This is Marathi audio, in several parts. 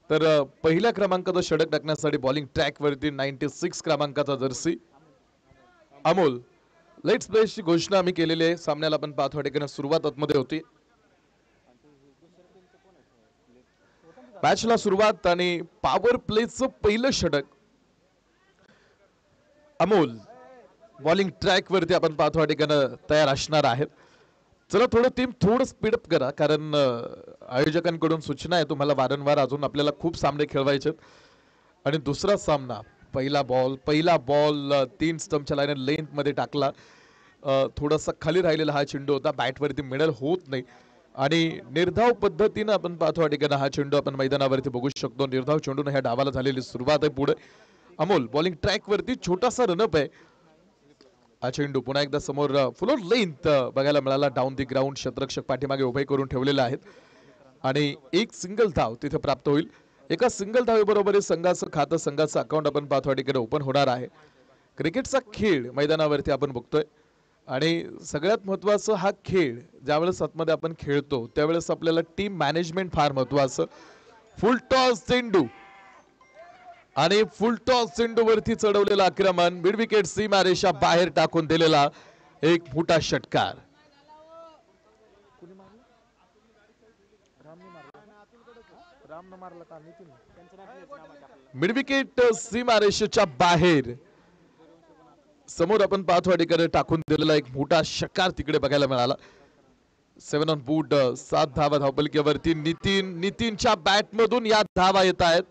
तर पहिल्या क्रमांकाचा षटक टाकण्यासाठी बॉलिंग ट्रॅक वरती 96 क्रमांकाचा जर्सी अमोल. लेट्स प्लेची घोषणा आम्ही केलेली आहे. सामन्याला आपण पाहतो ठिकाणी सुरुवात आतमध्ये होती. मॅचला सुरुवात आणि पॉवर प्लेचं पहिलं षटक अमोल बॉलिंग ट्रॅक वरती आपण पाहतो ठिकाणी तयार असणार आहेत. चला टीम थोडं स्पीडअप करा, कारण आयोजकांकडून सूचना आहे तुम्हाला वारंवार. अजून आपल्याला खूप सामने खेळवायचे आणि दुसरा सामना पहिला बॉल 3 स्टंपच्या लाईन लेंथ मध्ये टाकला. थोडासा खाली राहिलेला हा चेंडू होता, बॅटवरती मिडल होत नाही आणि निर्धाव पद्धतीने आपण पाहतो ठिकाणी हा चेंडू आपण मैदानावरती बघू शकतो. निर्धाव चेंडूने ह्या डावाला झालेली सुरुवात आहे. पुढे अमोल बॉलिंग ट्रॅक वरती छोटासा रनअप आहे. हा चेंडू पुन्हा एकदा समोर फुल लेंथ बघायला मिळाला. डाऊन दी ग्राउंड क्षेत्ररक्षक पाठीमागे उभे करून ठेवलेले आहेत आणि एक सिंगल धाव तिथे प्राप्त होईल. एका सिंगल धावेबरोबर संघाचं खातं, संघाचं अकाउंट आपण पाहतो ठिकाणी ओपन होणार आहे. क्रिकेटचा खेळ मैदानावरती आपण बघतोय आणि सगळ्यात महत्त्वाचं हा खेळ ज्यावेळेस आतमध्ये आपण खेळतो त्यावेळेस आपल्याला टीम मॅनेजमेंट फार महत्त्वाचं. फुल टॉस चेंडू आणि फुल टॉस चेंडू वरती चढवलेला आक्रमण, मिड विकेट सीमारेषा बाहेर टाकून दिलेला एक मोठा षटकार. मिड विकेट सीमारेषेच्या बाहेर समोर आपण पाहतो ठिकाणी टाकून दिलेला एक मोठा षटकार तिकडे बघायला मिळाला. 7 ऑन बूट 7 धावा धावपलकीवरती. नितीनच्या बॅट मधून या धावा येत आहेत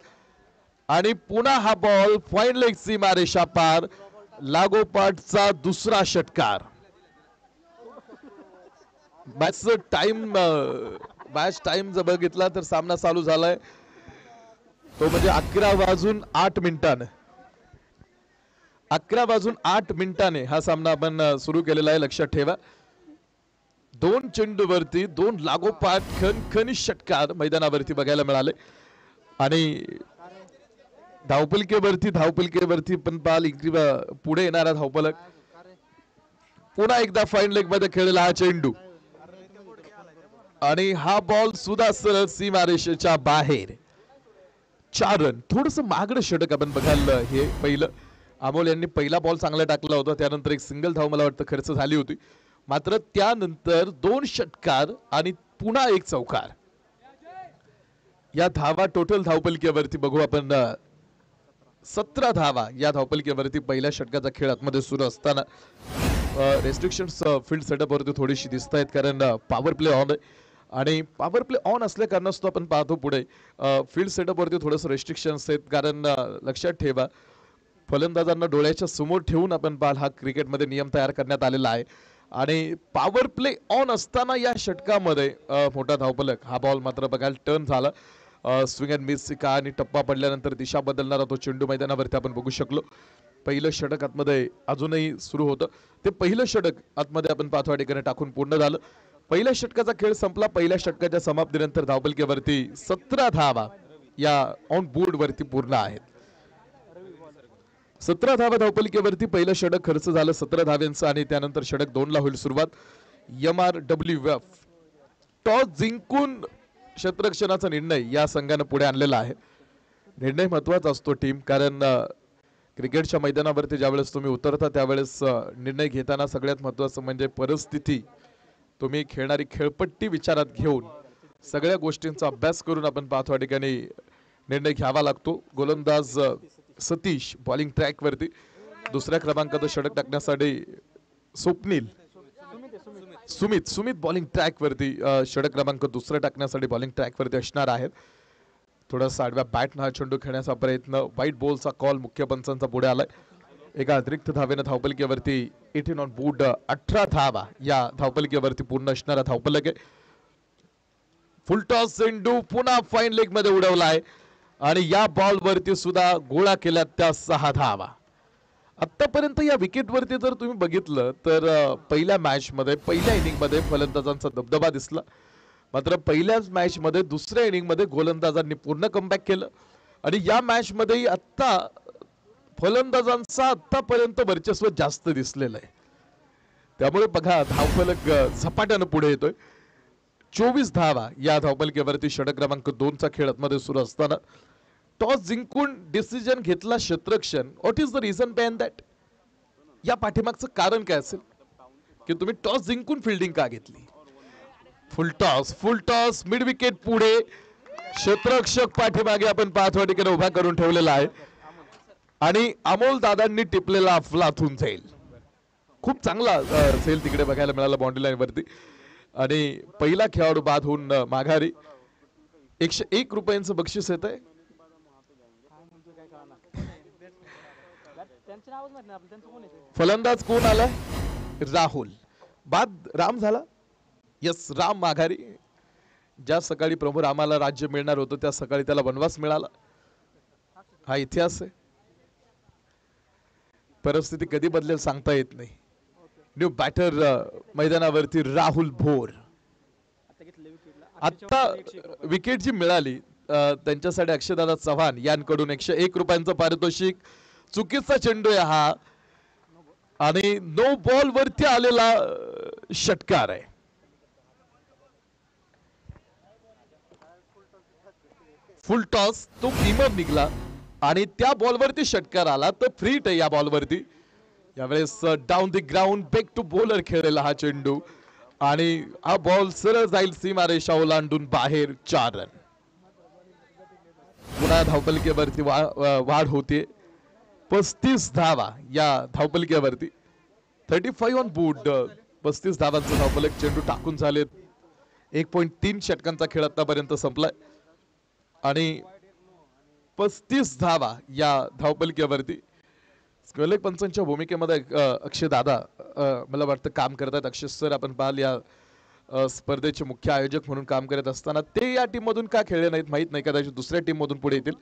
आणि पुन्हा हा बॉल फाईन लेग सीमारेषा पार. लागोपाठचा दुसरा षटकार. मॅच टाइम जर बघितला तर सामना चालू झालाय तो म्हणजे 11:08 11:08 हा सामना आपण सुरू केलेला आहे. लक्षात ठेवा, 2 चेंडूवरती 2 लागोपाठ खणखणी षटकार मैदानावरती बघायला मिळाले आणि धावपलकेवरती पण पाल पुढे येणारा धावपलक. पुन्हा एकदा फाईन लेग मध्ये खेळलेला हा चेंडू आणि हा बॉल सुद्धा सरळ सीमारेषेच्या बाहेर. 4 रन. थोडस महागडं षटक आपण बघायला. हे पहिलं अमोल यांनी पहिला बॉल चांगला टाकला होता, त्यानंतर एक सिंगल धाव मला वाटतं खर्च झाली होती. मात्र त्यानंतर 2 षटकार आणि पुन्हा एक चौकार. या धावा टोटल धावपलकीवरती बघू आपण 17 धावा या धावपलकीवरती पहिल्या षटकाचा खेळ आतमध्ये सुरू असताना. रेस्ट्रिक्शन्स फील्ड सेटअप वरती थोडीशी दिसत आहेत, कारण पॉवर प्ले ऑन आहे आणि पॉवर प्ले ऑन असल्या कारणास्तव आपण पाहतो पुढे फील्ड सेटअप वरती थोडस रेस्ट्रिक्शन्स आहेत. कारण लक्षात ठेवा, फलंदाजांना डोळ्याच्या समोर ठेवून आपण पाहाल हा क्रिकेटमध्ये नियम तयार करण्यात आलेला आहे आणि पॉवर प्ले ऑन असताना या षटकामध्ये मोठा धावपलक. हा बॉल मात्र बघायला टर्न झाला. स्विंग अँड मिस का आणि टप्पा पडल्यानंतर दिशा बदलणारा तो चेंडू मैदानावरती आपण बघू शकलो. पहिलं षटक आतमध्ये अजूनही सुरू होतं. ते पहिलं षटक आतमध्ये आपण पाहतो ठिकाणी टाकून पूर्ण झालं. पहिल्या षटकाचा खेळ संपला. पहिल्या षटकाच्या समाप्तीनंतर धावपलकीवरती 17 धावा या ऑन बोर्ड वरती पूर्ण आहेत. 17 धावा धावपलकीवरती पहिलं षटक खर्च झालं 17 धाव्यांचं आणि त्यानंतर षटक 2 ला होईल सुरुवात. MRWF टॉस जिंकून क्षेत्ररक्षणाचा निर्णय या संघाने पुढे आणलेला आहे. निर्णय महत्वाचा असतो टीम, कारण क्रिकेटच्या मैदानावरती ज्यावेळेस तुम्ही उतरता त्यावेळेस निर्णय घेताना सगळ्यात महत्वाचं म्हणजे परिस्थिती, तुम्ही खेळणारी खेळपट्टी विचारात घेऊन सगळ्या गोष्टींचा अभ्यास करून आपण पाहतो या ठिकाणी निर्णय घ्यावा लागतो. गोलंदाज सतीश बॉलिंग ट्रॅक वरती. दुसऱ्या क्रमांकाचं षटक टाकण्यासाठी स्वप्नील सुमित बॉलिंग ट्रॅक वरती षटक क्रमांक दुसरं टाकण्यासाठी बॉलिंग ट्रॅक वरती असणार आहेत. थोडासा आडव्या बॅटनं हा चेंडू खेळण्याचा प्रयत्न. व्हाईट बॉलचा कॉल मुख्य पंचांचा पुढे आलाय. एका अतिरिक्त धावेनं धावपलकीवरती 18 ऑन बोर्ड 18 धावा या धावपलकीवरती पूर्ण असणारा धावपलक आहे. फुल टॉस चेंडू पुन्हा फाईन लेग मध्ये उडवलाय आणि या बॉल वरती सुद्धा गोळा केल्या त्या 6 धावा. आतापर्यंत या विकेट वरती जर तुम्ही बघितलं तर पहिल्या मॅच मध्ये पहिल्या इनिंग मध्ये फलंदाजांचा दबदबा दिसला. मात्र पहिल्याच मॅच मध्ये दुसऱ्या इनिंग मध्ये गोलंदाजांनी पूर्ण कमबॅक केलं आणि या मॅच मध्ये आता फलंदाजांचा आतापर्यंत वर्चस्व जास्त दिसलेलं आहे. त्यामुळे बघा धावफलक झपाट्यानं पुढे येतोय. 24 धावा या धावपलकेवरती षटक क्रमांक 2 चा खेळ आतमध्ये सुरू असताना टॉस जिंकून डिसिजन घेतला क्षेत्ररक्षण. What is the reason behind that? या पाठीमागचं कारण काय असेल की तुम्ही टॉस जिंकून फिल्डिंग का घेतली? फुल टॉस मिड विकेट पुढे क्षेत्ररक्षक पाठीमागे आपण पाहतो ठिकाणी उभा करून ठेवलेला आहे आणि अमोल दादांनी टिपलेला अफलातून जाईल. खूप चांगला सेल तिकडे बघायला मिळाला बाउंड्री लाईन वरती आणि पहिला खेळाडू बाद होऊन माघारी. 101 रुपयांचं बक्षीस येत आहे. फलंदाज कोण आला? राहुल. बाद राम झाला. यस, राम माघारी. ज्या सकाळी प्रभू रामाला राज्य मिळणार होतं त्या सकाळी त्याला वनवास मिळाला. हा इतिहास आहे. परिस्थिती कधी बदलेल सांगता येत नाही. न्यू बॅटर मैदानावरती राहुल भोर. आता विकेट जी मिळाली त्यांच्यासाठी अक्षयदादा चव्हाण यांकडून 101 रुपयांचं पारितोषिक. चुकीचा चेंडू आहे हा आणि नो बॉल वरती आलेला षटकार आहे. फुल टॉस तो टीमर निघला आणि त्या बॉलवरती षटकार आला तर फ्रीट आहे या बॉलवरती. यावेळेस down the ground back to bowler खेळलेला हा चेंडू आणि हा बॉल सरळ जाईल सीमारेषा ओलांडून बाहेर. 4 रन. पुन्हा धावपलकेवरती वाढ होते. 35 धावा या धावपलकेवरती. 35 ऑन बोर्ड. 35 धावांचा धावपलक चेंडू टाकून झालेत. 1.3 षटकांचा खेळ आतापर्यंत संपलाय आणि 35 धावा या धावपलकेवरती. स्क्वेलक पंचांच्या भूमिकेमध्ये अक्षय दादा मला वाटतं काम करतात. अक्षय सर आपण पाहाल या स्पर्धेचे मुख्य आयोजक म्हणून काम करत असताना ते या टीम मधून का खेळले नाहीत माहित नाही. कदाचित दुसऱ्या टीम मधून पुढे येतील.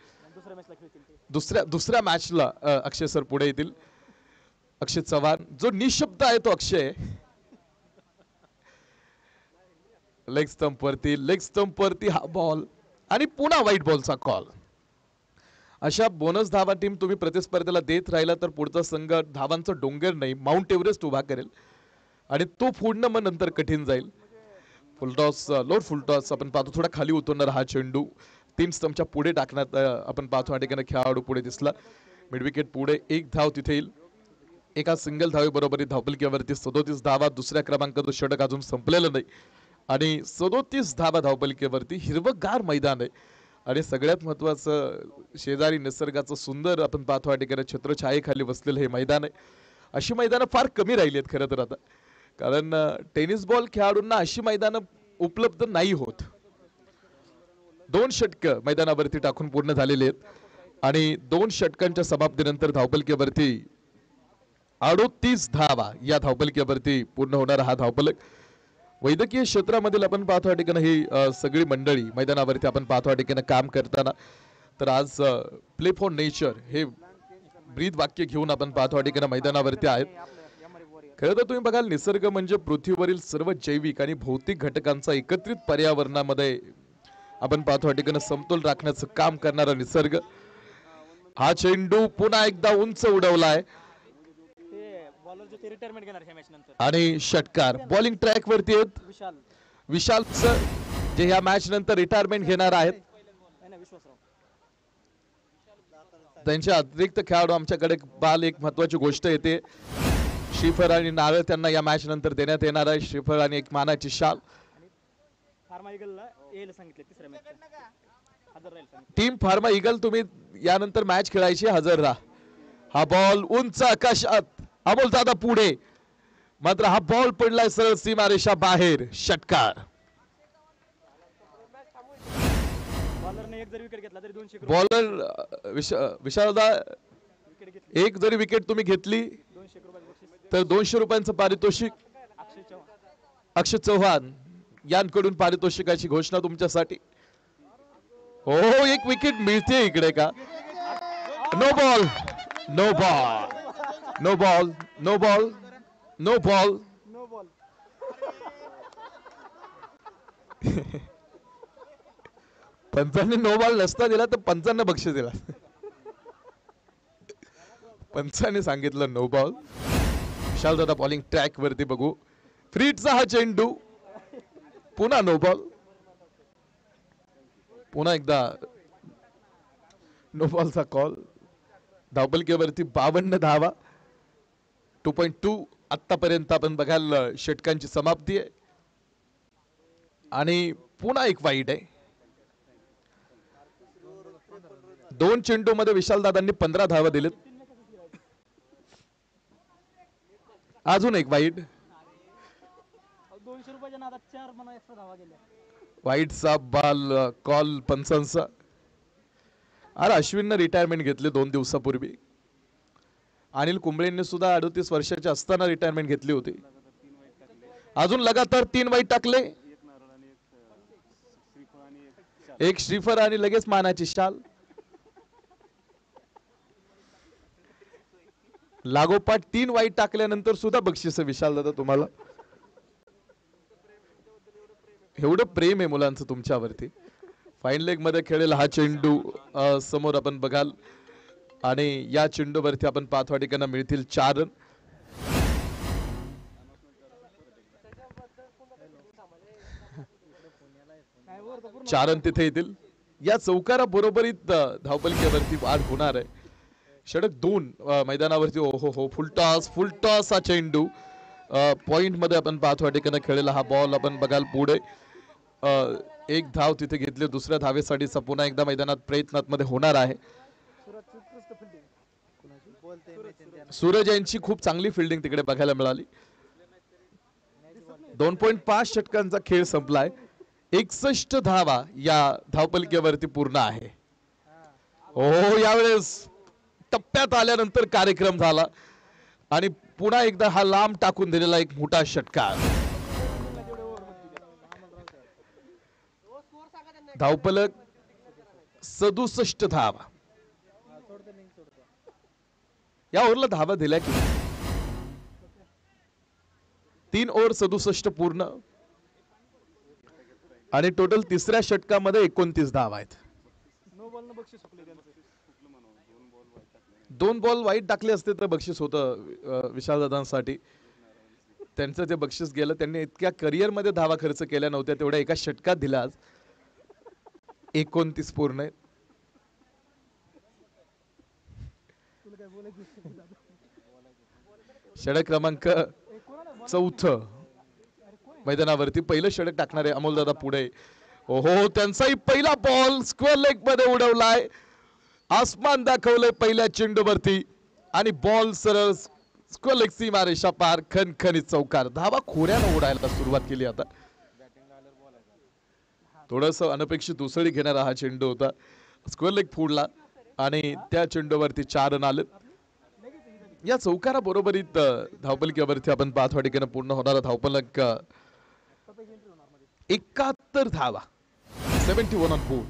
दुसऱ्या मॅचला अक्षय सर पुढे येतील. अक्षय चव्हाण जो निशब्द आहे तो अक्षय. लेग स्टंप वरती हा बॉल आणि पुन्हा व्हाईट बॉलचा कॉल. अशा बोनस धावा टीम तुम्ही प्रतिस्पर्धेला देत राहिला तर पुढचा संघ धावांचं डोंगर नाही माउंट एव्हरेस्ट उभा करेल आणि तो फोडणं मग नंतर कठीण जाईल. फुलटॉस लोड फुलटॉस आपण पाहतो थोडा खाली उतरणार हा चेंडू 3 स्टंपच्या पुढे टाकण्यात आपण पाहतो. या ठिकाणी खेळाडू पुढे दिसला. मिड विकेट पुढे 1 धाव तिथे येईल. एका सिंगल धावे बरोबर धावपलकेवरती 37 धावा. दुसऱ्या क्रमांकाचं षटक अजून संपलेलं नाही आणि 37 धावा धावपलकेवरती. हिरवगार मैदान आहे आणि सगळ्यात महत्वाचं शेजारी निसर्गाचं सुंदर आपण पाहतो या ठिकाणी छत्रछायेखाली बसलेलं हे मैदान आहे. अशी मैदानं फार कमी राहिली आहेत खरं तर आता, कारण टेनिस बॉल खेळाडूंना अशी मैदानं उपलब्ध नाही होत. 2 षटकं मैदानावरती टाकून पूर्ण झालेले आहेत आणि 2 षटकांच्या समाप्तीनंतर धावपलकेवरती 38 धावा या धावपलकेवरती पूर्ण होणारा हा धावपलक. वैद्यकीय क्षेत्रामधील आपण पाहतो या ठिकाणी ही सगळी मंडळी मैदानावरती आपण पाहतो या ठिकाणी काम करताना. तर आज प्ले फॉर नेचर हे ब्रीद वाक्य घेऊन आपण पाहतो या ठिकाणी मैदानावरती आहेत. खरं तर तुम्ही बघाल निसर्ग म्हणजे पृथ्वीवरील सर्व जैविक आणि भौतिक घटकांचा एकत्रित पर्यावरणामध्ये आपण पाहतो या ठिकाणी समतोल राखण्याचं काम करणारा निसर्ग. हा चेंडू पुन्हा एकदा उंच उडवलाय आणि षटकार. बॉलिंग ट्रॅक वरती आहेत विशाल सर जे या मॅच नंतर रिटायरमेंट घेणार आहेत. त्यांचे अतिरिक्त खेळाडू आमच्याकडे बाल एक महत्वाची गोष्ट येते. श्रीफळ आणि नारळ त्यांना या मॅच नंतर देण्यात येणार आहे. श्रीफळ आणि एक मानाची शाल. टीम फार्मा इगल तुम्ही यानंतर मॅच खेळायची हजर राहा. हा बॉल उंच आकाशात. अमोल दादा पुढे मात्र हा बॉल पडलाय सरळ सीमारेषा बाहेर. षटकार. बॉलर विशालदा एक जरी विकेट तुम्ही घेतली तर 200 रुपयांचं पारितोषिक. अक्षय चव्हाण यांकडून पारितोषिकाची घोषणा तुमच्यासाठी. हो एक विकेट मिळते इकडे का? No ball no ball no ball no ball no ball. पंचांनी नो बॉल नसता दिला तर पंचांना बक्षीस दिला. पंचांनी सांगितलं नो बॉल. विशाल दादा बॉलिंग ट्रॅक वरती बघू. फ्रीटचा हा चेंडू पुन्हा नो बॉल, पुन्हा एकदा नो बॉलचा कॉल. धावपलकेवरती 52 धावा. 2.2 आतापर्यंत आपण बघायला षटकांची समाप्ती आहे आणि पुन्हा एक वाईट आहे. 2 चेंडू मध्ये विशाल दादांनी 15 धावा दिलेत. अजून एक वाईट. 200 रुपयाच्या नादात 4 म्हणा एक्स्ट्रा धावा गेल्या. वाईटचा बॉल कॉल पंचांचा. अरे अश्विननं रिटायरमेंट घेतली 2 दिवसापूर्वी. अनिल कुंबळेंनी सुद्धा 38 वर्षाचे असताना रिटायरमेंट घेतली होती. अजून लगातार 3 वाईट टाकले. एक श्रीफळ आणि लगेच मानाची शाल. लागोपाठ 3 वाईट टाकल्यानंतर सुद्धा बक्षीस विशाल दादा तुम्हाला. एवढं प्रेम आहे मुलांचं तुमच्यावरती. फाईन लेग मध्ये खेळेल हा चेंडू समोर आपण बघाल आणि या चेंडूवरती आपण पाचवा ठिकाणा मिळतील 4 रन. चार रन तिथे येतील. या चौकारा बरोबरीत धावपलकेवरती वाढ होणार आहे. षटक 2 मैदानावरती. ओहो हो, फुल टॉस हा चेंडू पॉइंट मध्ये आपण पाचवा ठिकाणा खेळेल हा बॉल आपण बघाल पुढे. एक धाव तिथे घेतली. दुसऱ्या धावेसाठी पुन्हा एकदा मैदानात प्रयत्नात मध्ये होणार आहे. सूरज यांची खूप चांगली फिल्डिंग तिकडे बघायला मिळाली. 2.5 षटकांचा खेळ संपलाय. 61 धावा या धावपलकेवरती पूर्ण आहे. हो, यावेळेस टप्प्यात आल्यानंतर कार्यक्रम झाला आणि पुन्हा एकदा हा लांब टाकून दिलेला एक मोठा षटकार. धावपलक 67 धावा. या ओव्हरला धावा दिल्या की 3 ओव्हर 67 पूर्ण आणि टोटल तिसऱ्या षटकामध्ये 29 धावा आहेत. 2 बॉल वाईट टाकले असते तर बक्षीस होतं विशाल दादांसाठी. त्यांचं ते बक्षीस गेलं. त्यांनी इतक्या करिअर मध्ये धावा खर्च केल्या नव्हत्या तेवढ्या एका षटकात दिला. आज 29 पूर्ण आहेत. षटक क्रमांक 4 मैदानावरती पहिलं षटक टाकणारे अमोलदादा पुढे. ओहो, त्यांचाही पहिला बॉल स्क्वेअर लेग मध्ये उडवलाय. आसमान दाखवलंय पहिल्या चेंडूवरती आणि बॉल सरळ स्क्वेअर लेग सीमारेषा पार. खणखणीत चौकार. धावा खोऱ्यानं उडायला सुरुवात केली. आता थोडस अनपेक्षित उसळी घेणारा हा चेंडू होता. स्क्वेअर लेग फोडला आणि त्या चेंडूवरती 4 रन आले. या चौकारा बरोबरीत धावपलकेवरती आपण पाचवा ठिकाणी पूर्ण होणारा धावपलक 71 धावा. 71 ऑन बोर्ड.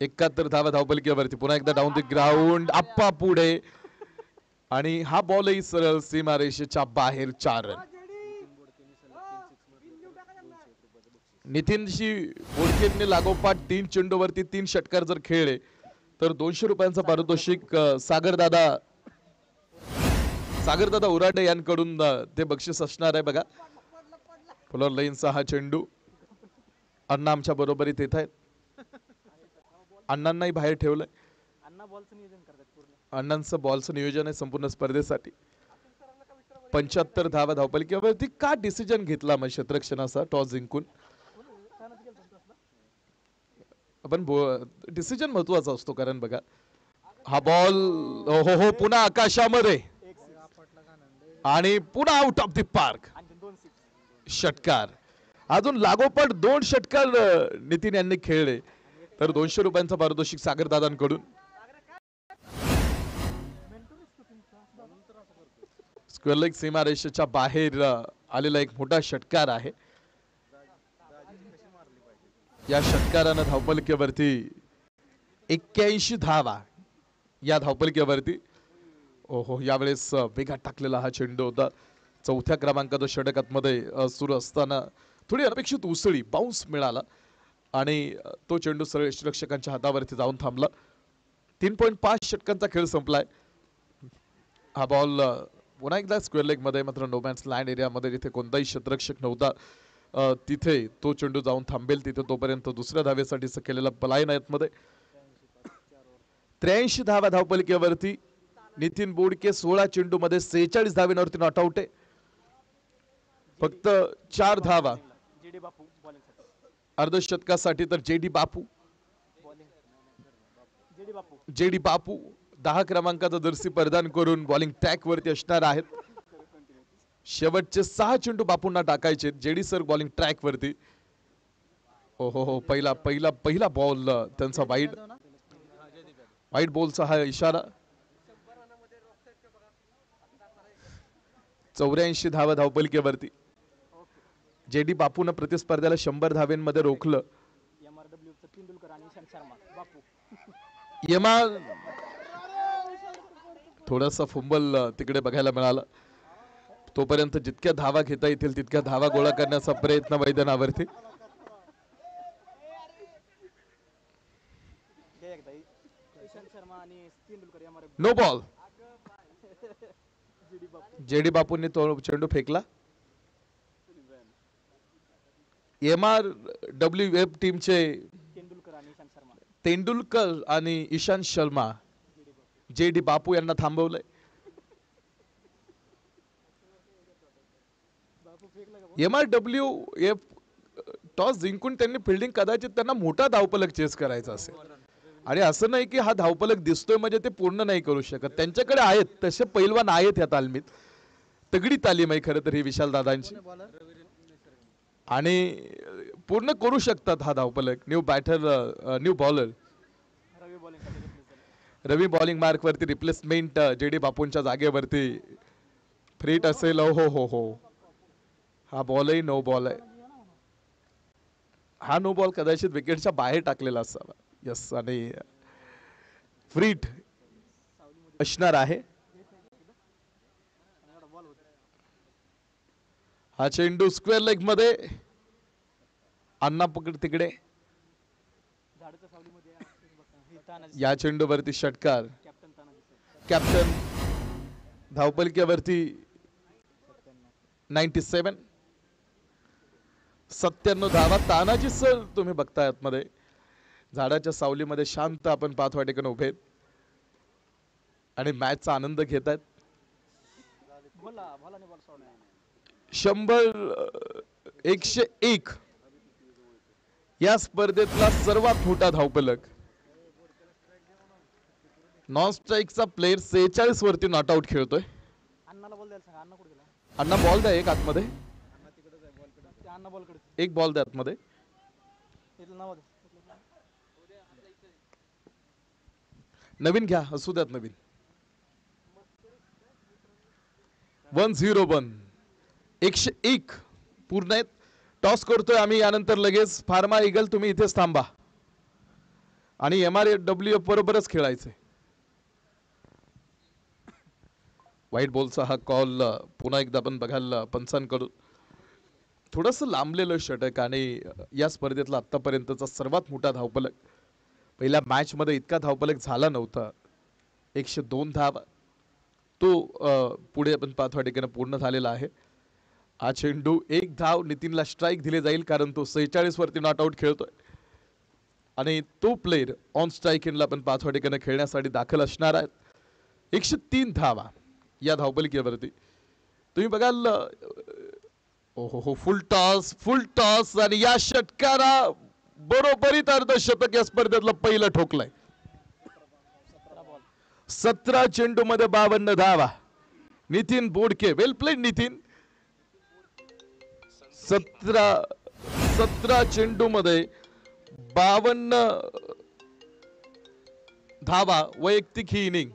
71 धावा धावपलकेवरती. पुन्हा एकदा डाऊन द ग्राउंड. आप्पा पुढे आणि हा बॉलही सरळ सीमारेषेच्या बाहेर. 4 रन. नितीनशी बोडकेने लागोपाठ 3 चेंडूवरती 3 षटकार जर खेळले तर 200 रुपयांचा पारितोषिक सागरदादा उराडे यांकडून ते बक्षीस असणार आहे. बघा, फुलर लाईनचा हा चेंडू. अण्णा आमच्या बरोबरीत येत आहेत. अण्णांनाही बाहेर ठेवलंय. अण्णांचं बॉलचं नियोजन आहे संपूर्ण स्पर्धेसाठी. 75 धावा धावपलकेवरती. का डिसिजन घेतला मग क्षेत्ररक्षणाचा टॉस जिंकून? आपण डिसिजन महत्वाचा असतो कारण बघा हा बॉल हो पुन्हा आकाशामध्ये आणि पुन्हा आउट ऑफ द पार्क. षटकार. अजून लागोपाठ 2 षटकार नितीन यांनी खेळले तर 200 रुपयांचा पारितोषिक सागर दादांकडून. स्क्वेअर लेग सीमारेषेच्या बाहेर आलेला एक मोठा षटकार आहे. या षटकारानं धावपलकेवरती 81 धावा या धावपलकेवरती. ओहो, यावेळेस वेगात टाकलेला हा चेंडू होता. 4थ्या क्रमांकाचा षटकात मध्ये सुरू असताना थोडी अनपेक्षित उसळी बाउन्स मिळाला आणि तो चेंडू सरळ यष्टिरक्षकांच्या हातावरती जाऊन थांबला. 3.5 षटकांचा खेळ संपलाय. हा बॉल पुन्हा एकदा स्क्वेअर लेग मध्ये, मात्र नो मॅन्स लँड एरिया मध्ये जिथे कोणताही क्षेत्ररक्षक नव्हता तिथे तो चेंडू जाऊन थांबेल तिथे तोपर्यंत दुसऱ्या धावेसाठी केलेला पलायन आहेत मध्ये 83 धावा धावपलिकेवरती नितीन बोडके 16 चेंडू मध्ये 46 धावेवरती नॉट आउट आहे. फक्त 4 धावा जेडी बापू बॉलिंग साठी अर्धशतकासाठी तर जेडी बापू जेडी बापू 10 क्रमांकाचा जर्सी परिधान करून बॉलिंग ट्रॅक वरती असणार आहेत. शेवटचे 6 चेंडू बापूंना टाकायचे जेडी सर बॉलिंग ट्रॅक वरती. हो हो हो पहिला पहिला पहिला बॉल त्यांचा वाईट बॉलचा हा इशारा. 84 धावा धावपलिकेवरती जेडी बापून प्रतिस्पर्ध्याला 100 धावेंमध्ये रोखलं. एमआरडब्ल्यू चा तेंडुलकर आणि ईशांत शर्मा बापू थोडासा फुंबल तिकडे बघायला मिळाला. तोपर्यंत जितक्या धावा घेता येतील तितक्या धावा गोळा करण्याचा प्रयत्न मैदानावरती. No ball. जेडी बापूंनी तो चेंडू फेकला. MRWF टीमचे तेंडुलकर आणि ईशांत शर्मा जेडी बापू यांना थांबवलंय. MRWF टॉस जिंकून त्यांनी फिल्डिंग कदाचित त्यांना मोठा धावपलक चेस करायचा असेल आणि असं नाही की हा धावपलक दिसतोय म्हणजे ते पूर्ण नाही करू शकत. त्यांच्याकडे आहेत तसे पैलवान आहेत या तालमीत. तगडी तालीम आहे खरं तर ही विशाल दादांची आणि पूर्ण करू शकतात हा धावपलक. न्यू बॉलर रवी बॉलिंग मार्क वरती रिप्लेसमेंट जेडी बापूंच्या जागेवरती फ्रीट असेल. हो हो हो हा बॉलही नो बॉल आहे. हा नो बॉल कदाचित विकेटच्या बाहेर टाकलेला असावा. यस आणि फ्रीट असणार आहे. हा चेंडू स्क्वेअर लेग मध्ये अण्णा पकड तिकडे या चेंडूवरती षटकार. कॅप्टन धावपलिकेवरती 97 97 धावा. तानाजी सर तुम्ही बघताय आतमध्ये झाडाच्या सावलीमध्ये शांत आपण पाठवाटेकडे उभे आणि मॅचचा आनंद घेत आहेत. 101 या स्पर्धेतला सर्वात मोठा धावपलक. नॉन स्ट्राईकचा प्लेयर 46 वरती नॉट आउट खेळतोय. अण्णा बॉल द्या एक आतमध्ये. एक बॉल द्या आतमध्ये. नवीन घ्या असू द्यात नवीन. 101 101 पूर्ण आहेत. टॉस करतोय आम्ही यानंतर लगेच. फार्मा इगल तुम्ही इथेच थांबा आणि MRWF बरोबरच खेळायचंय. व्हाईट बॉलचा हा कॉल पुन्हा एकदा आपण बघायला पंचांकडून. थोडस लांबलेलं षटक आणि या स्पर्धेतला आतापर्यंतचा सर्वात मोठा धावपलक. पहिल्या मॅच मध्ये इतका धावपलक झाला नव्हता. 102 धावा तो पुढे आपण पाथवाटेकडे पूर्ण झालेला आहे. हा चेंडू एक धाव नितीनला स्ट्राईक दिले जाईल कारण तो 46 वरती नॉट आउट खेळतोय आणि तो प्लेयर ऑन स्ट्राईक इनला आपण पाथवाटेकडे खेळण्यासाठी दाखल असणार आहेत. 103 धावा या धावपलिकेवरती तुम्ही बघाल. ओहो फुल टॉस आणि या षटकारा बरोबरीत अर्धशतक या स्पर्धेतलं पहिलं ठोकलंय. 17 चेंडू मध्ये 52 धावा. Nitin Bodke well played Nitin. 17 चेंडू मध्ये 52 धावा वैयक्तिक ही inning.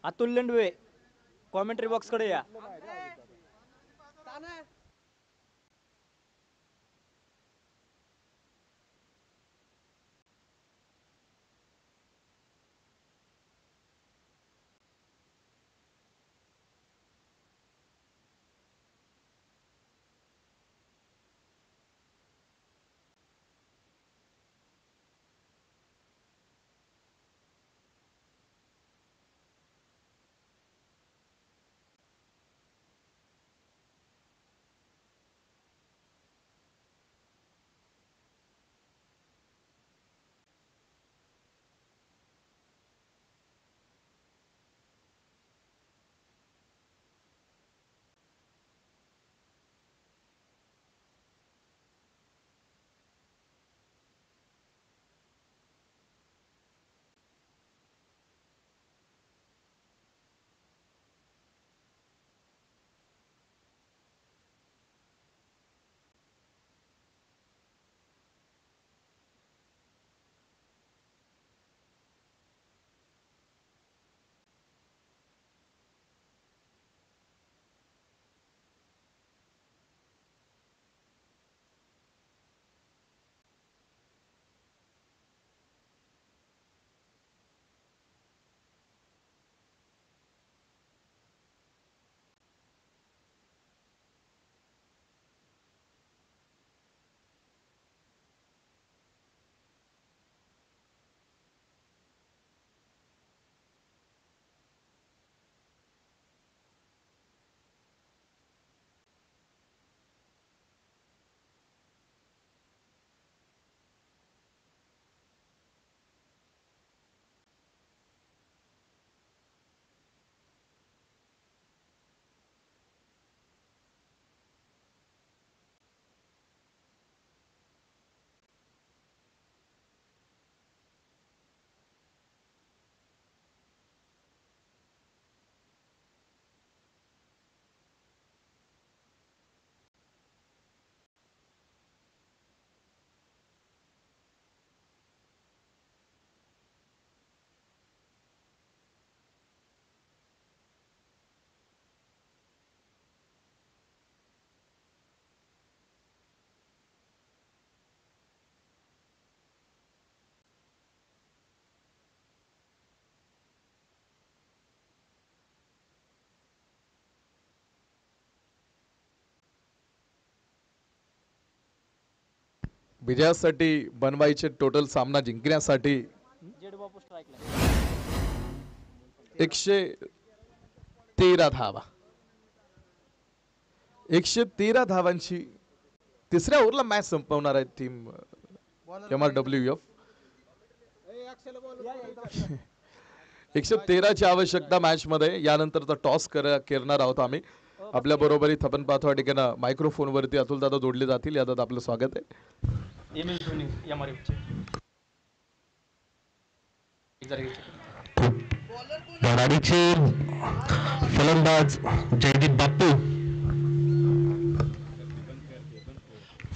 Atul Lendwe commentary box कडे या. विजयासाठी बनवायचे टोटल सामना जिंकण्यासाठी जेडी बापू स्ट्राईकला. 113 धावा. 113 धावांची तिसऱ्या ओव्हरला मॅच संपवणार आहे टीम MRWF. 113 ची आवश्यकता मॅच मध्ये. यानंतरचा टॉस करणार आहोत आम्ही. आपल्या बरोबरी थपन पाथवा ठिकाणी मायक्रोफोन वरती अतुल दादा जोडले जातील. यात आपलं स्वागत आहे. MS धोनी MRF धडाडीचे फलंदाज जयदीप बापू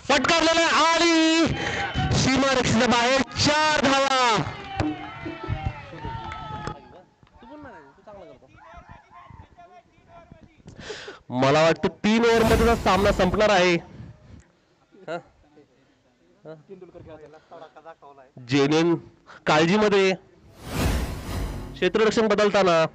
फटकारलेला आणि सीमारेषेच्या बाहेर 4 धावा. मला वाटतं 3 ओव्हर मध्ये सामना संपणार आहे. जेनेन काळजीमध्ये क्षेत्ररक्षण बदलताना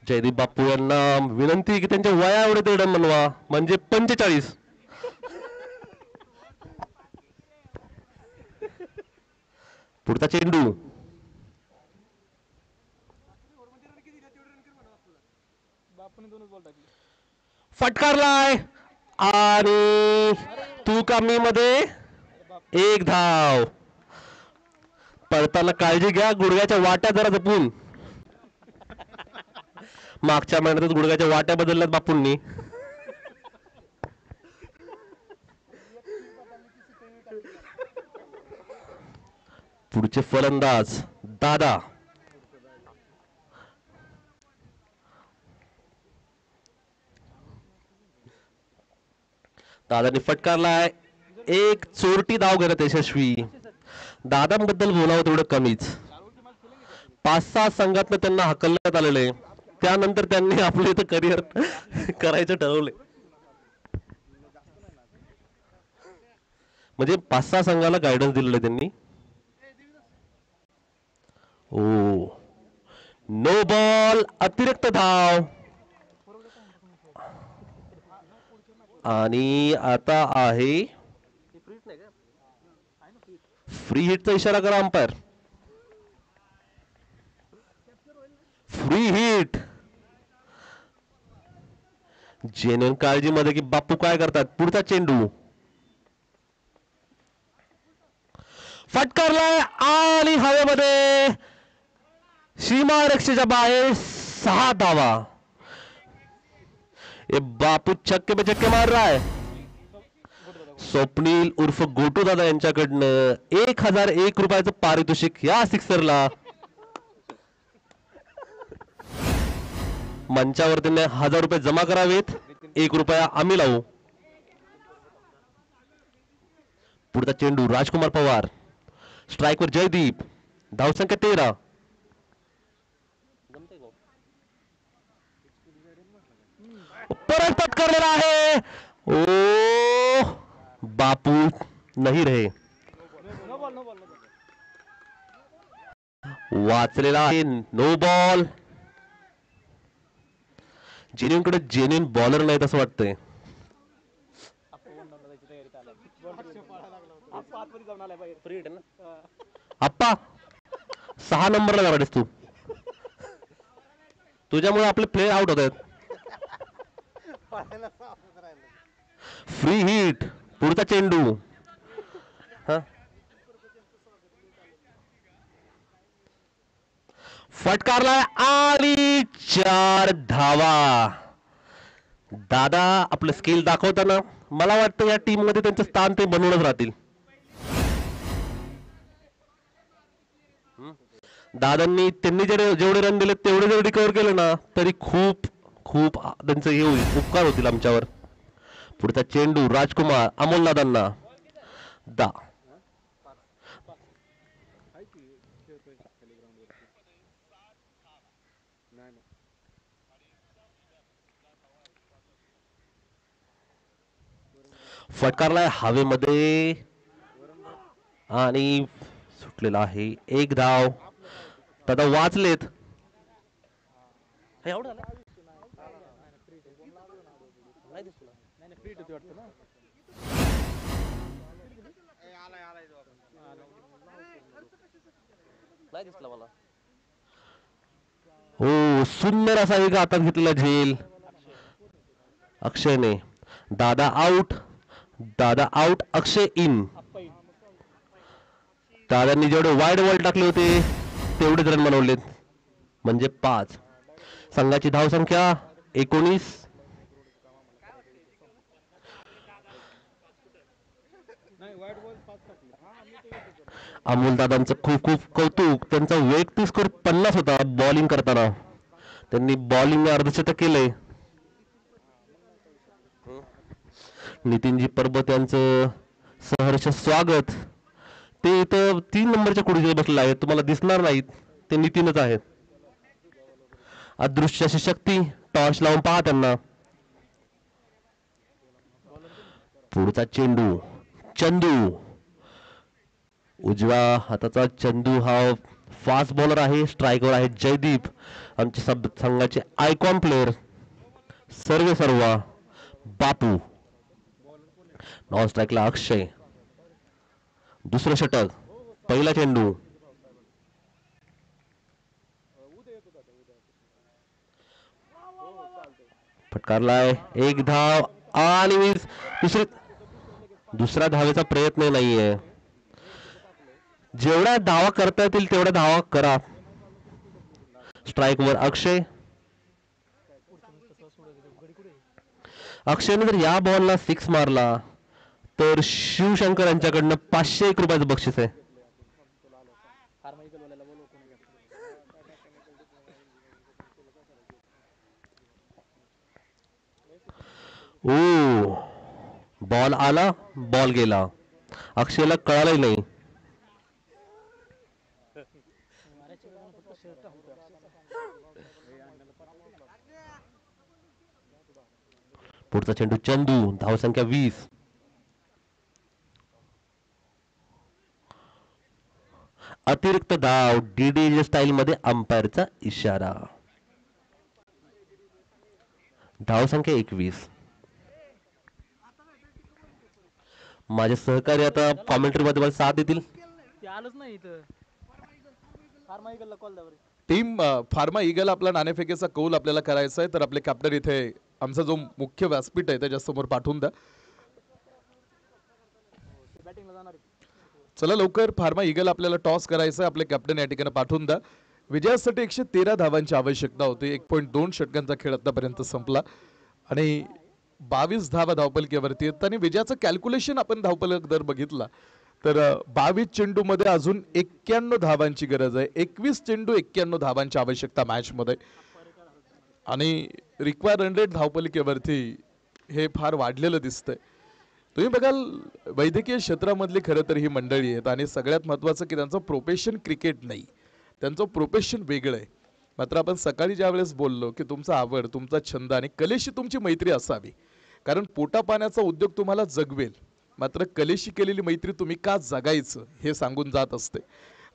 जयदीप बापू यांना विनंती की त्यांच्या वया एवढे ते रन बनवा म्हणजे 45. पुढचा चेंडू फटकारलाय आणि तू कमी मध्ये 1 धाव. पळताना काळजी घ्या, गुडघ्याच्या वाट्या जरा जपून. मागच्या महिन्यातच गुडघ्याच्या वाट्या बदलल्यात बापूंनी. पुढचे फलंदाज दादा दादानी फटकारलाय. एक चोरटी धाव घेण्यात यशस्वी. दादांबद्दल बोलावं तेवढं कमीच. 5-6 संघातनं त्यांना हकलण्यात आलेलं आहे. त्यानंतर त्यांनी आपले इथं करिअर करायचं ठरवले. म्हणजे 5-6 संघाला गायडन्स दिलेलं आहे त्यांनी. ओ नो बॉल, अतिरिक्त धाव. आणि आता आहे फ्री हिटचा इशारा करा अंपायर. Free hit. जेन्युइन काळजीमध्ये की बाप्पू काय करतात. पुढचा चेंडू फटकारलाय आणि हवेमध्ये सीमारेषेच्या बाहेर 6 धावा. ये बापू छक्के पे छक्के मार रहा है. स्वप्नील उर्फ गोटू दादा यांच्याकडनं 1001 रुपयाचं पारितोषिक या सिक्सरला. मंचावरती 1000 रुपये जमा करावेत. 1 रुपया आम्ही लावू. पुढचा चेंडू राजकुमार पवार. स्ट्राइकवर जयदीप. धावसंख्या 13. परत पटकारलेला आहे. ओ बापू नाही रहे. वाचलेला आहे. No ball. जेन्युइनकडे जेन्युइन बॉलर नाहीत असं वाटतंय. आप्पा 6 नंबरला जाणारस तू. तुझ्यामुळे आपले प्लेयर आउट होत आहेत. Free hit. पुढचा चेंडू फटकारलाय आणि 4 धावा. दादा आपलं स्किल दाखवताना मला वाटतं या टीम मध्ये त्यांचं स्थान ते बनवूनच राहतील. दादांनी त्यांनी जेवढे रन दिले तेवढे जर रिकव्हर केलं ना तरी खूप खूप त्यांचं हे होईल, उपकार होतील आमच्यावर. पुढचा चेंडू राजकुमार अमोल दादांना. दा फटकारलाय हवेमध्ये आणि सुटलेला आहे. 1 धाव. दादा वाचलेत. हो सुंदर असा एक हातात घेतलेला झेल अक्षयने. दादा आउट. दादा आउट. Akshay in. दादांनी जेवढे वाईड बॉल टाकले होते तेवढेच रन बनवलेत म्हणजे 5. संघाची धावसंख्या 19. अमोल दादांचं खूप खूप कौतुक. त्यांचा वैयक्तिक स्कोर 50 होता बॉलिंग करताना. त्यांनी बॉलिंग अर्धशतक केलंय. नितीनजी परबत यांचं सहर्ष स्वागत. ते इथं 3 नंबरच्या खुर्चीवर बसलेले आहेत. तुम्हाला दिसणार नाहीत ते नितीनच आहेत. अदृश्य अशी शक्ती. टॉर्च लावून पहा त्यांना. पुढचा चेंडू चंदू. उजव्या हाताचा चंदू हा फास्ट बॉलर आहे. स्ट्रायकर आहे जयदीप. आमच्या संघाचे आयकॉन प्लेयर सर्व बापू. नॉन स्ट्राईकला अक्षय. दुसरं षटक. पहिला चेंडू फटकारलाय. 1 धाव आणि दुसऱ्या धावेचा प्रयत्न नाहीये. जेवढ्या धावा करता येतील तेवढ्या धावा करा. स्ट्राइक वर अक्षय. अक्षयने जर या बॉलला 6 मारला तर शिवशंकर यांच्याकडनं 501 रुपयाचं बक्षीस आहे. ओ बॉल आला बॉल गेला. अक्षयला कळालंही नाही. पुढचा चेंडू चंदू, धावसंख्या 20. अतिरिक्त धाव, डीडीजे स्टाईल मध्ये अंपायरचा इशारा. धावसंख्या 21. माझे सहकारी आता कॉमेंट्री मध्ये मला साथ देतील. ते आलंच नाही इथं. फार्मा इगलला कॉल द्या बरं. टीम फार्मा ईगल आपला नाणेफेकीचा कौल आपल्याला करायचा आहे, तर आपले कॅप्टन इथे आमचा जो मुख्य व्यासपीठ आहे त्याच्या समोर पाठवून द्या. बॅटिंगला जाणार आहे. चला लवकर, फार्मा ईगल आपल्याला टॉस करायचं आहे, आपले कॅप्टन या ठिकाणी पाठवून द्या. विजयासाठी 113 धावांची आवश्यकता होती. 1.2 षटकांचा खेळ आतापर्यंत संपला आणि 22 धावा धावपलकीवरती आहेत. आणि विजयाचं कॅल्क्युलेशन आपण धावपलक दर बघितला तर 22 चेंडू मध्ये अजून 91 धावांची गरज आहे. 21 चेंडू 91 धावांची आवश्यकता मॅच मध्ये आणि रिक्वायर रन रेट धावपलकीवरती हे फार वाढलेलं दिसतंय. तुम्ही बघाल वैद्यकीय क्षेत्रामधली खरं तर ही मंडळी आहेत आणि सगळ्यात महत्त्वाचं की त्यांचं प्रोफेशन क्रिकेट नाही, त्यांचं प्रोफेशन वेगळं आहे. मात्र आपण सकाळी ज्या वेळेस बोललो की तुमचा आवड, तुमचा छंद आणि कलेशी तुमची मैत्री असावी, कारण पोटा पाण्याचा उद्योग तुम्हाला जगवेल, मात्र कलेशी केलेली मैत्री तुम्ही का जगायचं हे सांगून जात असते.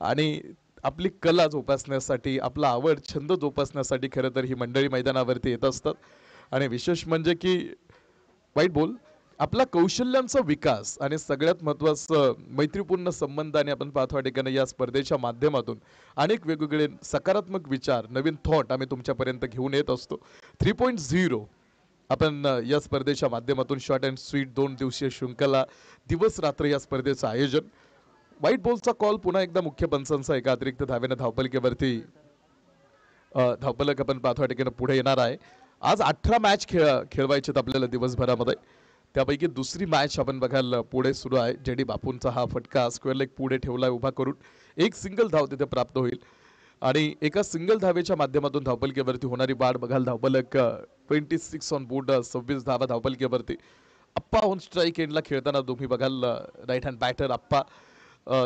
आणि आपली कला जोपासण्यासाठी, आपला आवड छंद जोपासण्यासाठी खरं तर ही मंडळी मैदानावरती येत असतात. आणि विशेष म्हणजे की वाईट बोल, आपला कौशल्यांचा विकास आणि सगळ्यात महत्त्वाचं मैत्रीपूर्ण संबंधाने आपण पाहतो या ठिकाणी या स्पर्धेच्या माध्यमातून अनेक वेगवेगळे सकारात्मक विचार, नवीन थॉट आम्ही तुमच्यापर्यंत घेऊन येत असतो. 3.0 आपण या स्पर्धेच्या माध्यमातून शॉर्ट अँड स्वीट 2 दिवसीय शृंखला, दिवस रात्र या स्पर्धेचं आयोजन. व्हाईट बॉलचा कॉल पुन्हा एकदा मुख्य पंचांचा एका अतिरिक्त धावेनं धावपलकीवरती धावपलक आपण पाहतो या ठिकाणी पुढे येणार आहे. आज 18 मॅच खेळवायचे आपल्याला दिवसभरामध्ये, त्यापैकी दुसरी मॅच आपण बघायला पुढे सुरू आहे. जेडी बापूंचा हा फटका स्क्वेअर लेग पुढे ठेवलाय उभा करून, एक सिंगल धाव तिथे प्राप्त होईल आणि एका सिंगल धावेच्या माध्यमातून धावपलकीवरती होणारी वाढ बघाल. धावपलक 26 ऑन बोर्ड, 26 धावा धावपलकीवरती. अप्पा ऑन स्ट्राईक एंडला खेळताना तुम्ही बघाल राईट हँड बॅटर अप्पा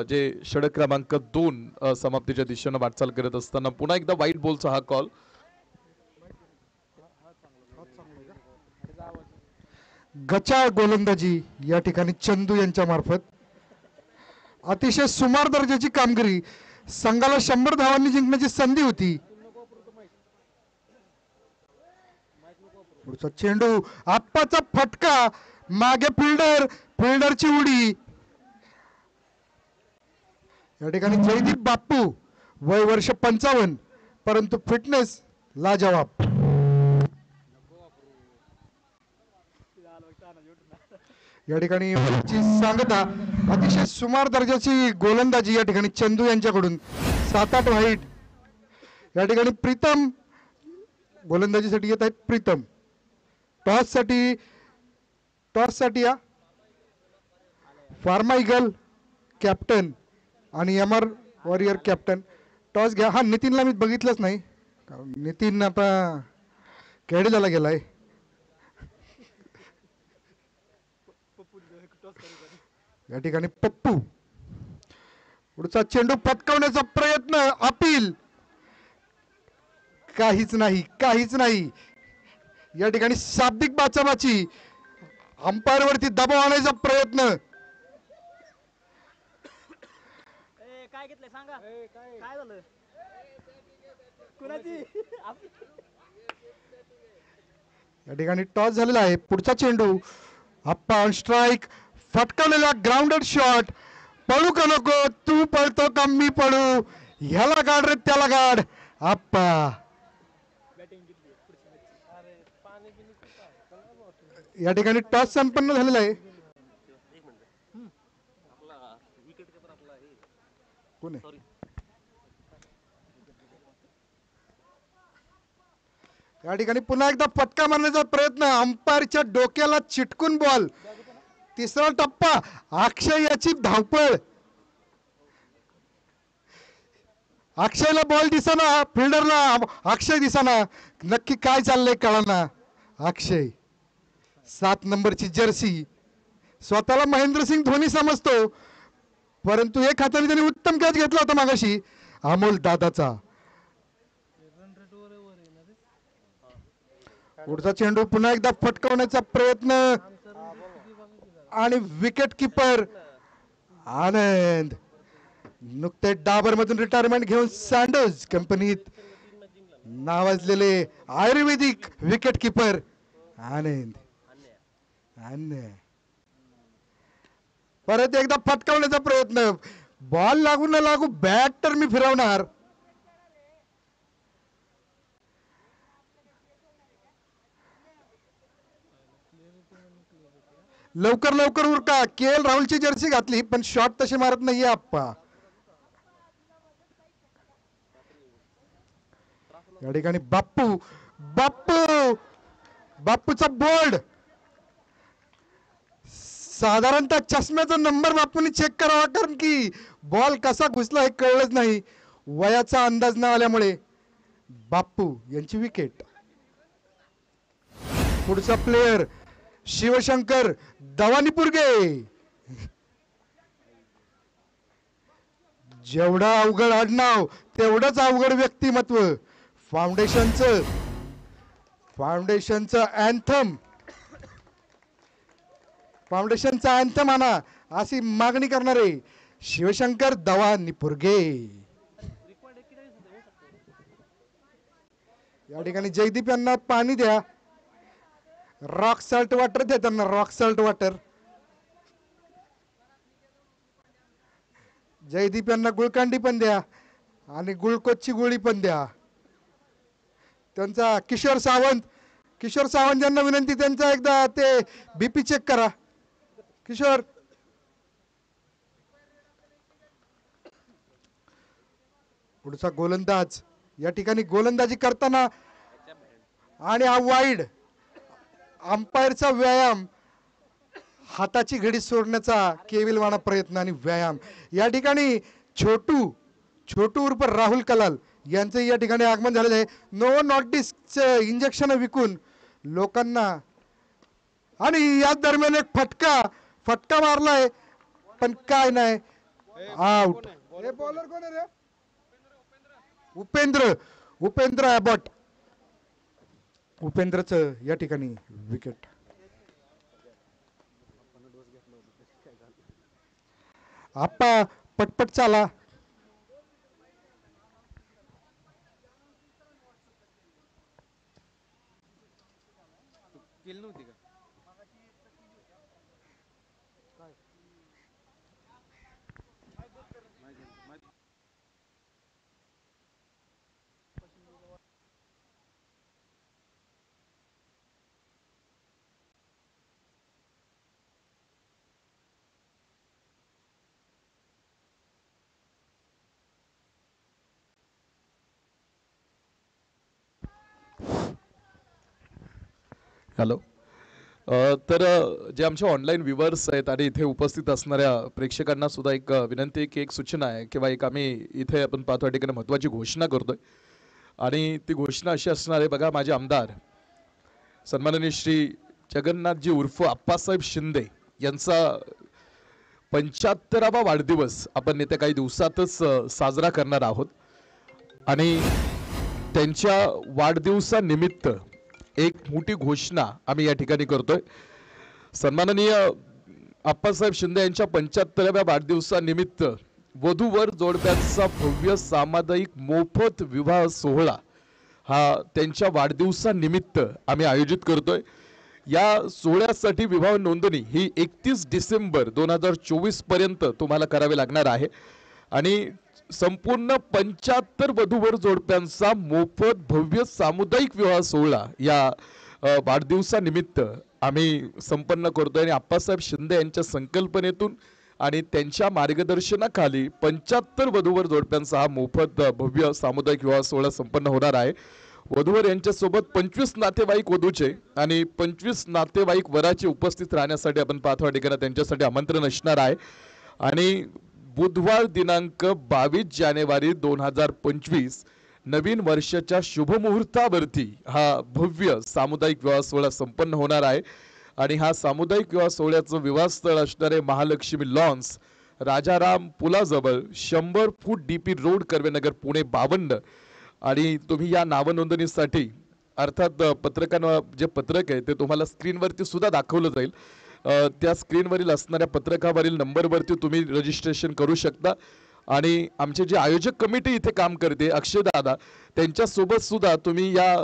जे षटक क्रमांक 2 समाप्तीच्या दिशेनं वाटचाल करत असताना पुन्हा एकदा व्हाईट बॉलचा हा कॉल. गचाळ गोलंदाजी या ठिकाणी चंदू यांच्या मार्फत. अतिशय सुमार दर्जाची कामगिरी, संघाला 100 धावांनी जिंकण्याची संधी होती. पुढचा चेंडू, आप्पाचा फटका, मागे फिल्डरची उडी. या ठिकाणी जयदीप बापू, वय वर्ष 55, परंतु फिटनेस लाजवाब. या ठिकाणी सांगता अतिशय सुमार दर्जाची गोलंदाजी या ठिकाणी चंदू यांच्याकडून. 7-8 वाईट. या ठिकाणी प्रीतम गोलंदाजीसाठी येत आहेत. प्रीतम टॉससाठी या फार्मा इगल कॅप्टन आणि M R warrior captain. Toss घ्या. हा नितीनला मी बघितलंच नाही, नितीन आता केडीला गेलाय. या ठिकाणी पप्पू. पुढचा चेंडू पटकावण्याचा प्रयत्न, अपील, काहीच नाही. या ठिकाणी शाब्दिक बाचाबाची, अंपायर वरती दबाव आणायचा प्रयत्न. काय घेतलंय सांगा, काय झालं कुणाची? या ठिकाणी टॉस झालेला आहे. पुढचा चेंडू, अप्पा ऑन स्ट्राईक, फटकवलेला ग्राउंडेड शॉट. पळू का नको, तू पळतो का मी पळू, ह्याला गाड रे त्याला गाड. अप्पा. या ठिकाणी टॉस संपन्न झालेला आहे. कोण आहे? या ठिकाणी पुन्हा एकदा फटका मारण्याचा प्रयत्न, अंपायरच्या डोक्याला चिटकून बॉल. तिसरा टप्पा, अक्षय याची धावपळ. अक्षयला बॉल दिसना, फिल्डरला अक्षय दिसना, नक्की काय चाललंय कळना. अक्षय 7 नंबरची जर्सी, स्वतःला महेंद्रसिंग धोनी समजतो, परंतु एक हाताने त्याने उत्तम कॅच घेतला होता मागाशी अमोल दादाचा. पुढचा चेंडू पुन्हा एकदा फटकवण्याचा प्रयत्न आणि विकेट किपर आनंद नुकतेच डाबर मधून रिटायरमेंट घेऊन सँडर्स कंपनीत नावाजलेले आयुर्वेदिक विकेट किपर आनंद परत एकदा फटकावण्याचा प्रयत्न बॉल लागू न लागू बॅट तर मी फिरवणार. लवकर लवकर उरका. KL राहुलची जर्सी घातली पण शॉट तसे मारत नाहीये आप्पा. या ठिकाणी बाप्पू बाप्पू बाप्पूचा बोर्ड साधारणतः चष्म्याचा नंबर बाप्पूने चेक करावा कारण की बॉल कसा घुसला हे कळलंच नाही. वयाचा अंदाज न आल्यामुळे बाप्पू यांची विकेट. पुढचा प्लेयर शिवशंकर दवानीपुरगे. जेवढा अवघड आडनाव तेवढंच अवघड व्यक्तिमत्व. फाउंडेशनचं अँथम आणा अशी मागणी करणारे शिवशंकर दवानीपुरगे. या ठिकाणी जयदीप यांना पाणी द्या. रॉक सॉल्ट वॉटर द्या त्यांना. Rock salt water. जयदीप यांना गुळकांडी पण द्या आणि गुळकोचची गोळी पण द्या. त्यांचा किशोर सावंत यांना विनंती त्यांचा एकदा ते बीपी चेक करा. किशोर पुढचा गोलंदाज या ठिकाणी गोलंदाजी करताना आणि हा वाईड अंपायरचा व्यायाम हाताची घडी सोडण्याचा केविलवाणा प्रयत्न आणि व्यायाम. या ठिकाणी छोटू उर्फ राहुल कलाल यांचं या ठिकाणी आगमन झालेलं आहे. नो नॉटिस इंजेक्शन विकून लोकांना आणि या दरम्यान एक फटका मारलाय पण काय नाही आउट. हे बॉलर कोण आहे रे? उपेंद्र अबॉट. उपेंद्रचं या ठिकाणी विकेट. आप्पा पटपट चाला. हॅलो. तर जे आमचे ऑनलाईन व्ह्युअर्स आहेत आणि इथे उपस्थित असणाऱ्या प्रेक्षकांना सुद्धा एक विनंती की एक सूचना आहे किंवा एक आम्ही इथे आपण पाहतो या ठिकाणी महत्त्वाची घोषणा करतोय आणि ती घोषणा अशी असणार आहे. बघा, माझे आमदार सन्माननीय श्री जगन्नाथजी उर्फ आप्पासाहेब शिंदे यांचा 75वा वाढदिवस आपण येत्या काही दिवसातच साजरा करणार आहोत आणि त्यांच्या वाढदिवसानिमित्त एक मोठी घोषणा आम्ही या ठिकाणी करतोय. सन्माननीय आप्पासाहेब शिंदे यांच्या 75व्या वाढदिवसानिमित्त वधूवर जोडप्यांचा भव्य सामुदायिक मोफत विवाह सोहळा हा त्यांच्या वाढदिवसानिमित्त आम्ही आयोजित करतोय. या सोहळ्यासाठी विवाह नोंदणी ही 31 डिसेंबर 2024 पर्यंत तुम्हाला करावी लागणार आहे आणि संपूर्ण 75 वधूवर जोडप्यांचा मोफत भव्य सामुदायिक विवाह सोहळा या वाढदिवसानिमित्त आम्ही संपन्न करतोय आणि आप्पासाहेब शिंदे यांच्या संकल्पनेतून आणि त्यांच्या मार्गदर्शनाखाली 75 वधूवर जोडप्यांचा हा मोफत भव्य सामुदायिक विवाह सोहळा संपन्न होणार आहे. वधूवर यांच्यासोबत 25 नातेवाईक वधूचे आणि 25 नातेवाईक वराचे उपस्थित राहण्यासाठी आपण पाहतो ठिकाणी त्यांच्यासाठी आमंत्रण असणार आहे आणि बुधवार दिनांक 22 जानेवारी 2025 नवीन वर्षाच्या शुभमुहूर्तावरती हा भव्य सामुदायिक विवाह सोहळा संपन्न होणार आहे आणि हा सामुदायिक विवाह सोहळ्याचं विवाहस्थळ असणारे महालक्ष्मी लॉन्स राजाराम पुलाजवळ 100 फूट DP रोड कर्वेनगर पुणे 52 आणि तुम्ही या नावनोंदणीसाठी अर्थात पत्रकांवर जे पत्रक आहे ते तुम्हाला स्क्रीनवरती सुद्धा दाखवलं जाईल. त्या स्क्रीनवरील असणाऱ्या पत्रकावरील नंबरवरती तुम्ही रजिस्ट्रेशन करू शकता. आणि आमचे जे आयोजक कमिटी इथे काम करते अक्षय दादा, त्यांच्यासोबत सुद्धा तुम्ही या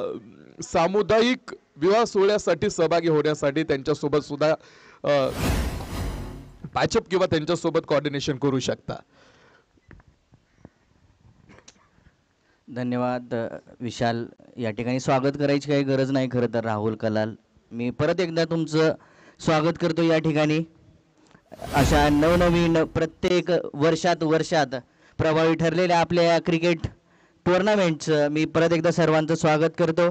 सामुदायिक विवाह सोहळ्यासाठी सहभागी होण्यासाठी त्यांच्यासोबत सुद्धा पॅचअप किंवा त्यांच्यासोबत कोऑर्डिनेशन करू शकता. धन्यवाद विशाल. या ठिकाणी स्वागत करायची काही गरज नाही खरं तर राहुल कलाल. मी परत एकदा तुमचं स्वागत करतो या ठिकाणी. अशा नवनवीन प्रत्येक वर्षात प्रभावी ठरलेल्या आपल्या या क्रिकेट टुर्नामेंटचं मी परत एकदा सर्वांचं स्वागत करतो.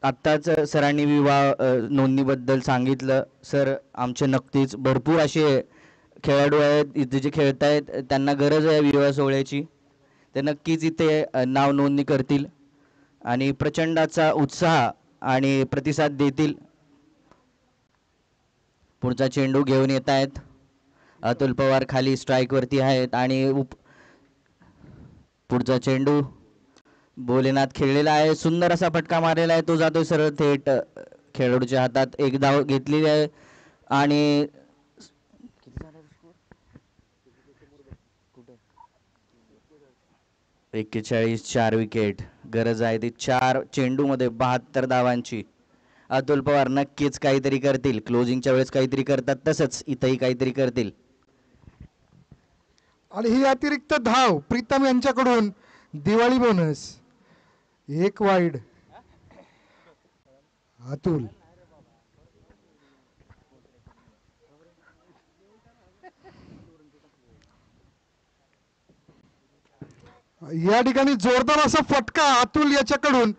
आत्ताच सरांनी विवाह नोंदणीबद्दल सांगितलं. सर, आमचे नक्कीच भरपूर असे खेळाडू आहेत इथे जे खेळत आहेत, त्यांना गरज आहे विवाह सोहळ्याची. ते नक्कीच इथे नाव नोंदणी करतील आणि प्रचंडाचा उत्साह आणि प्रतिसाद देतील. पुढचा चेंडू घेऊन येत आहेत अतुल पवार, खाली स्ट्राईकवरती आहेत आणि पुढचा चेंडू भोलेनाथ खेळलेला आहे. सुंदर असा फटका मारलेला आहे, तो जातोय सरळ थेट खेळाडूच्या हातात. एक धाव घेतलेली आहे आणि 41 4 विकेट. गरज आहे ती 4 चेंडूमध्ये 72 धावांची. अतुल पवार नक्कीच काहीतरी करतील. क्लोजिंगच्या वेळेस काहीतरी करतात, तसंच इथंही काहीतरी करतील. आणि ही अतिरिक्त धाव प्रीतम यांच्याकडून दिवाळी बोनस. 1 वाईड. अतुल या ठिकाणी जोरदार असा फटका अतुल याच्याकडून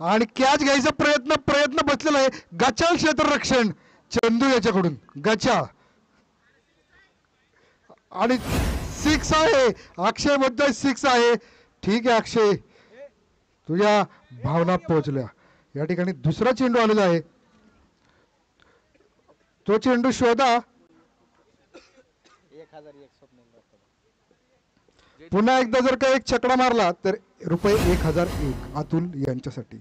आणि कॅच घ्यायचा प्रयत्न बसलेला आहे. गचाळ क्षेत्ररक्षण चंदू याच्याकडून. गचाळ आणि 6 आहे. अक्षय बद्दल 6 आहे. ठीक आहे अक्षय, तुझ्या भावना पोहोचल्या. या ठिकाणी दुसरा चेंडू आलेला आहे, तो चेंडू शोधा. पुन्हा एकदा जर का एक छकडा मारला तर रुपये 1001 अतुल यांच्यासाठी.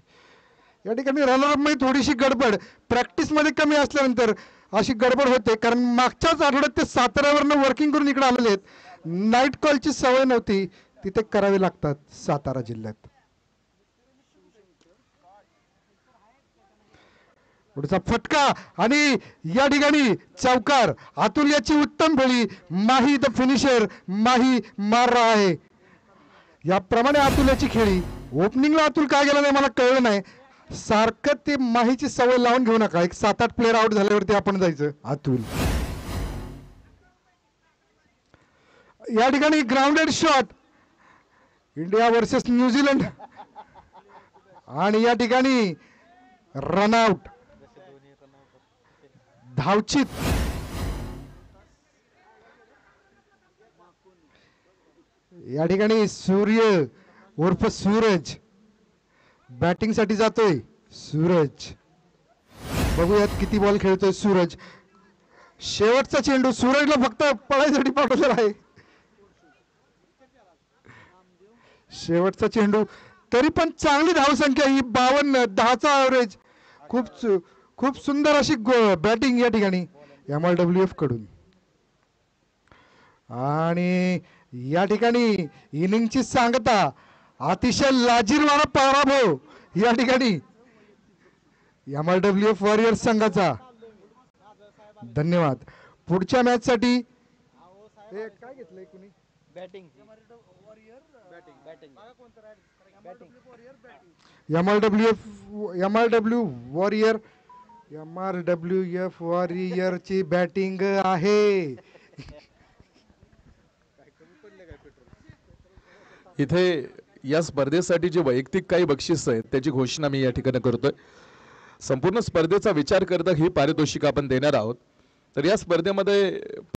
या ठिकाणी रनरअप मध्ये थोडीशी गडबड, प्रॅक्टिस मध्ये कमी असल्यानंतर अशी गडबड होते, कारण मागच्याच आठवड्यात ते साताऱ्यावरनं वर्किंग करून इकडे आलेले आहेत. नाईट कॉलची सवय नव्हती, तिथे करावे लागतात सातारा जिल्ह्यात. पुढचा फटका आणि या ठिकाणी चौकार. अतुल याची उत्तम फळी. माही द फिनिशर, माही मार रहा आहे. याप्रमाणे अतुल याची खेळी. ओपनिंगला अतुल काय गेला नाही मला कळलं नाही. सारखं ते माहीची सवय लावून घेऊ नका. एक 7-8 प्लेयर आउट झाल्यावरती आपण जायचं. अतुल या ठिकाणी grounded shot. India versus New Zealand आणि या ठिकाणी रनआउट. धावचित. या ठिकाणी सूर्य उर्फ सूरज बॅटिंग साठी जातोय. सूरज, बघूयात किती बॉल खेळतोय सूरज. शेवटचा चेंडू. सूरजला फक्त पळायसाठी पाठवलेला आहे. शेवटचा चेंडू, तरी पण चांगली धावसंख्या ही 52. 10चा ॲव्हरेज. खूप सुंदर अशी बॅटिंग या ठिकाणी MLWF कडून. आणि या ठिकाणी इनिंगची सांगता, अतिशय लाजिरवाणा पराभव या ठिकाणी MLWF वॉरियर संघाचा. धन्यवाद. पुढच्या मॅच साठी काय घेतलंय कुणी? MLWF वॉरियर ची बॅटिंग आहे. इथे या स्पर्धेसाठी जे वैयक्तिक काही बक्षीस आहेत त्याची घोषणा मी या ठिकाणी करतोय. संपूर्ण स्पर्धेचा विचार करता ही पारितोषिक आपण देणार आहोत. तर या स्पर्धेमध्ये